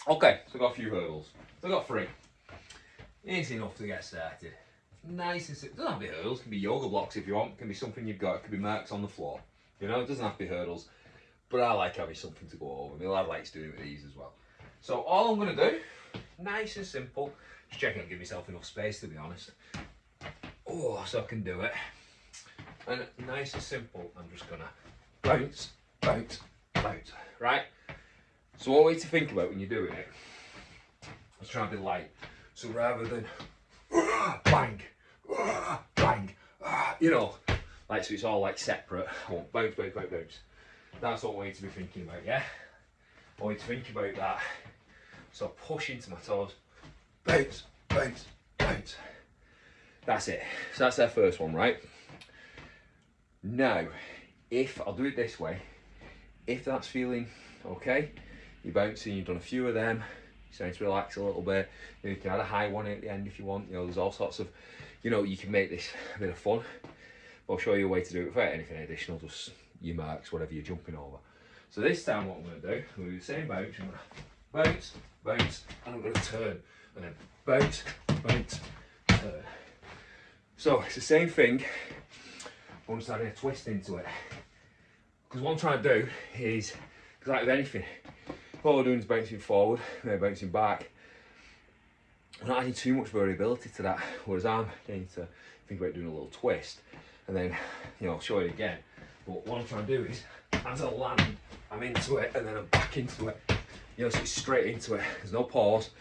Okay, so I've got a few hurdles. So I've got 3. Easy enough to get started. Nice and simple. Doesn't have to be hurdles, it can be yoga blocks if you want, it can be something you've got, it can be marks on the floor. You know, it doesn't have to be hurdles. But I like having something to go over. My lad likes doing it with these as well. So all I'm going to do, nice and simple, just checking to give myself enough space to be honest. Oh, so I can do it. And nice and simple, I'm just going to bounce, bounce, bounce. Right? So one way to think about when you're doing it, is try and be light. So rather than bang, bang, you know, like so it's all like separate. I want bounce, bounce, bounce, bounce. That's what I want you to be thinking about, yeah? I want you to think about that. So push into my toes, bounce, bounce, bounce. That's it. So that's our first one, right? Now, if I'll do it this way, if that's feeling okay, you're bouncing, you've done a few of them, you're starting to relax a little bit, you can add a high one at the end if you want, you know, there's all sorts of, you know, you can make this a bit of fun. I'll show you a way to do it without anything additional, just your marks, whatever you're jumping over. So this time what I'm going to do, I'm going to do the same bounce, I'm going to bounce, bounce, and I'm going to turn, and then bounce, bounce, turn. So it's the same thing, I'm just adding a twist into it. Because what I'm trying to do is, because like with anything, all we're doing is bouncing forward, and then bouncing back. I'm not adding too much variability to that, whereas I'm getting to think about doing a little twist, and then, you know, I'll show you again. But what I'm trying to do is, as I land, I'm into it, and then I'm back into it. You know, so it's straight into it. There's no pause.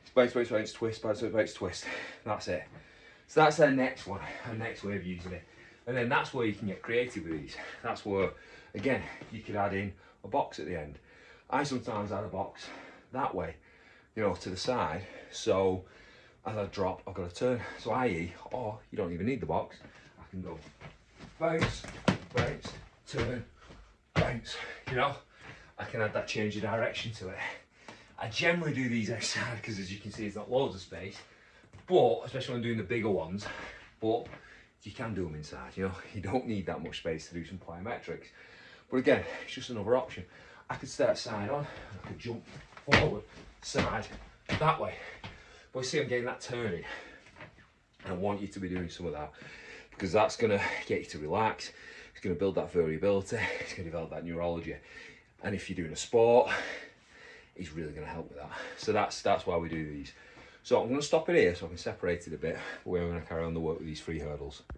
It's bounce, bounce, bounce, twist, bounce, bounce, bounce, twist. That's it. So that's our next one, our next way of using it. And then that's where you can get creative with these. That's where, again, you could add in a box at the end. I sometimes add a box that way, you know, to the side. So as I drop, I've got to turn. So i.e., or you don't even need the box. I can go bounce, bounce, turn, bounce. You know, I can add that change of direction to it. I generally do these outside because, as you can see, there's not loads of space. But especially when doing the bigger ones, but you can do them inside. You know, you don't need that much space to do some plyometrics. But again, it's just another option. I could start side on, I could jump forward, side, that way. But you see, I'm getting that turning. And I want you to be doing some of that because that's going to get you to relax. It's going to build that variability. It's going to develop that neurology. And if you're doing a sport, it's really going to help with that. So that's why we do these. So I'm going to stop it here so I can separate it a bit. But we're going to carry on the work with these 3 hurdles.